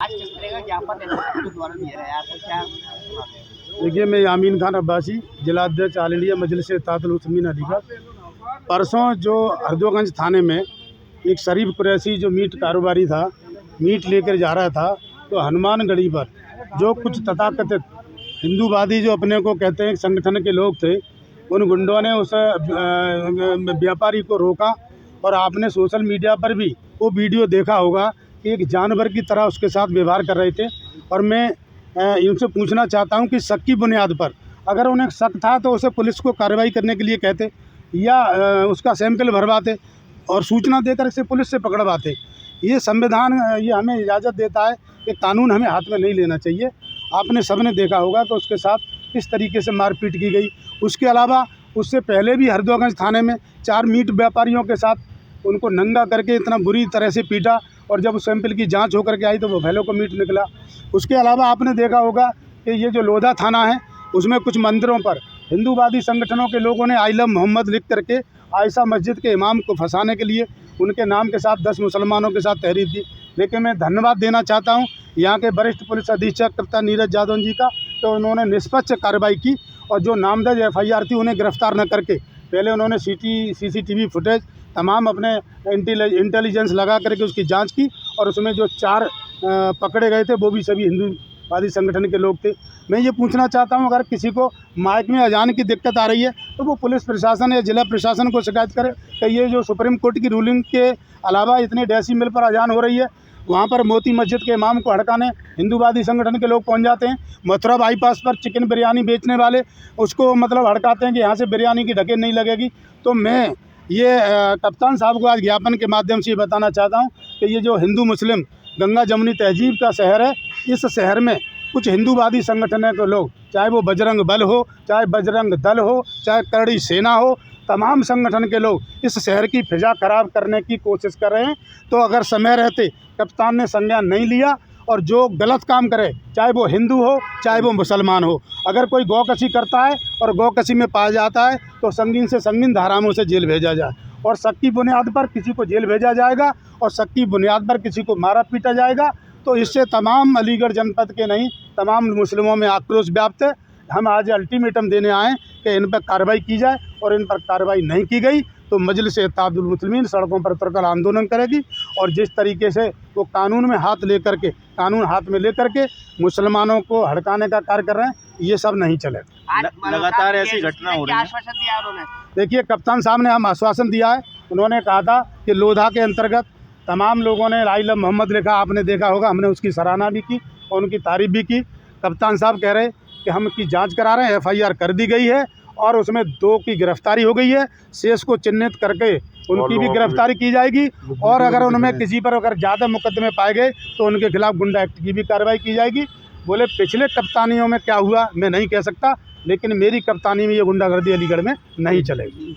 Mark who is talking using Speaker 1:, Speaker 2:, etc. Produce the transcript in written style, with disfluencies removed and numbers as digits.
Speaker 1: आज किस तरह का ज्ञापन एसएसपी द्वारा दिया गया है, आपको क्या?
Speaker 2: देखिए, मैं यामीन खान अब्बासी, जिलाध्यक्ष ऑल इंडिया मजलिस इत्तेहादुल मुस्लिमीन अलीगढ़। परसों जो हरदोगंज थाने में एक शरीफ कुरैशी जो मीट कारोबारी था, मीट लेकर जा रहा था, तो हनुमानगढ़ी पर जो कुछ तथाकथित हिंदूवादी जो अपने को कहते हैं संगठन के लोग थे, उन गुंडों ने उस व्यापारी को रोका। और आपने सोशल मीडिया पर भी वो वीडियो देखा होगा कि एक जानवर की तरह उसके साथ व्यवहार कर रहे थे। और मैं इनसे पूछना चाहता हूं कि शक की बुनियाद पर, अगर उन्हें शक था तो उसे पुलिस को कार्रवाई करने के लिए कहते या उसका सैंपल भरवाते और सूचना देकर इसे पुलिस से पकड़वाते। ये संविधान ये हमें इजाज़त देता है कि कानून हमें हाथ में नहीं लेना चाहिए। आपने सबने देखा होगा कि उसके साथ किस तरीके से मारपीट की गई। उसके अलावा उससे पहले भी हरदोगंज थाने में 4 मीट व्यापारियों के साथ उनको नंगा करके इतना बुरी तरह से पीटा, और जब उस सैंपल की जांच होकर के आई तो वो भैलों को मीट निकला। उसके अलावा आपने देखा होगा कि ये जो लोधा थाना है, उसमें कुछ मंदिरों पर हिंदूवादी संगठनों के लोगों ने आई लव मोहम्मद लिख करके आयशा मस्जिद के इमाम को फंसाने के लिए उनके नाम के साथ 10 मुसलमानों के साथ तहरीर दी। लेकिन मैं धन्यवाद देना चाहता हूँ यहाँ के वरिष्ठ पुलिस अधीक्षक कप्तान नीरज जादव जी का, तो उन्होंने निष्पक्ष कार्रवाई की और जो नामदर्ज FIR थी उन्हें गिरफ्तार न करके पहले उन्होंने CCTV फुटेज तमाम अपने इंटेलिजेंस लगा करके उसकी जांच की, और उसमें जो 4 पकड़े गए थे वो भी सभी हिंदूवादी संगठन के लोग थे। मैं ये पूछना चाहता हूँ, अगर किसी को माइक में अजान की दिक्कत आ रही है तो वो पुलिस प्रशासन या जिला प्रशासन को शिकायत करे कि ये जो सुप्रीम कोर्ट की रूलिंग के अलावा इतने डेसिबल पर अजान हो रही है, वहाँ पर मोती मस्जिद के इमाम को हड़काने हिंदूवादी संगठन के लोग पहुँच जाते हैं। मथुरा बाईपास पर चिकन बिरयानी बेचने वाले उसको मतलब हड़काते हैं कि यहाँ से बिरयानी की ढकेल नहीं लगेगी। तो मैं ये कप्तान साहब को आज ज्ञापन के माध्यम से ये बताना चाहता हूँ कि ये जो हिंदू मुस्लिम गंगा जमुनी तहजीब का शहर है, इस शहर में कुछ हिंदूवादी संगठनों के लोग, चाहे वो बजरंग बल हो, चाहे बजरंग दल हो, चाहे करड़ी सेना हो, तमाम संगठन के लोग इस शहर की फिजा खराब करने की कोशिश कर रहे हैं। तो अगर समय रहते कप्तान ने संज्ञान नहीं लिया, और जो गलत काम करे, चाहे वो हिंदू हो चाहे वो मुसलमान हो, अगर कोई गौकशी करता है और गौकशी में पाया जाता है तो संगीन से संगीन धाराओं से जेल भेजा जाए, और शक की बुनियाद पर किसी को जेल भेजा जाएगा और शक की बुनियाद पर किसी को मारा पीटा जाएगा। तो इससे तमाम अलीगढ़ जनपद के नहीं, तमाम मुस्लिमों में आक्रोश व्याप्त है। हम आज अल्टीमेटम देने आए कि इन पर कार्रवाई की जाए, और इन पर कार्रवाई नहीं की गई तो मजलिस इत्तेहादुल मुस्लिमीन सड़कों पर उतरकर आंदोलन करेगी। और जिस तरीके से वो कानून हाथ में लेकर के मुसलमानों को हड़काने का कार्य कर रहे हैं, ये सब नहीं चलेगा।
Speaker 1: लगातार ऐसी घटना हो रही है। आश्वासन दिया उन्होंने? देखिए,
Speaker 2: कप्तान साहब ने हम आश्वासन दिया है। उन्होंने कहा था कि लोधा के अंतर्गत तमाम लोगों ने आई लव मोहम्मद लिखा, आपने देखा होगा, हमने उसकी सराहना भी की और उनकी तारीफ भी की। कप्तान साहब कह रहे कि हम इसकी जांच करा रहे हैं, FIR कर दी गई है और उसमें 2 की गिरफ्तारी हो गई है। शेष को चिन्हित करके उनकी भी गिरफ्तारी की जाएगी, और अगर उनमें किसी पर अगर ज़्यादा मुकदमे पाए गए तो उनके खिलाफ गुंडा एक्ट की भी कार्रवाई की जाएगी। बोले पिछले कप्तानियों में क्या हुआ मैं नहीं कह सकता, लेकिन मेरी कप्तानी में ये गुंडागर्दी अलीगढ़ में नहीं चलेगी।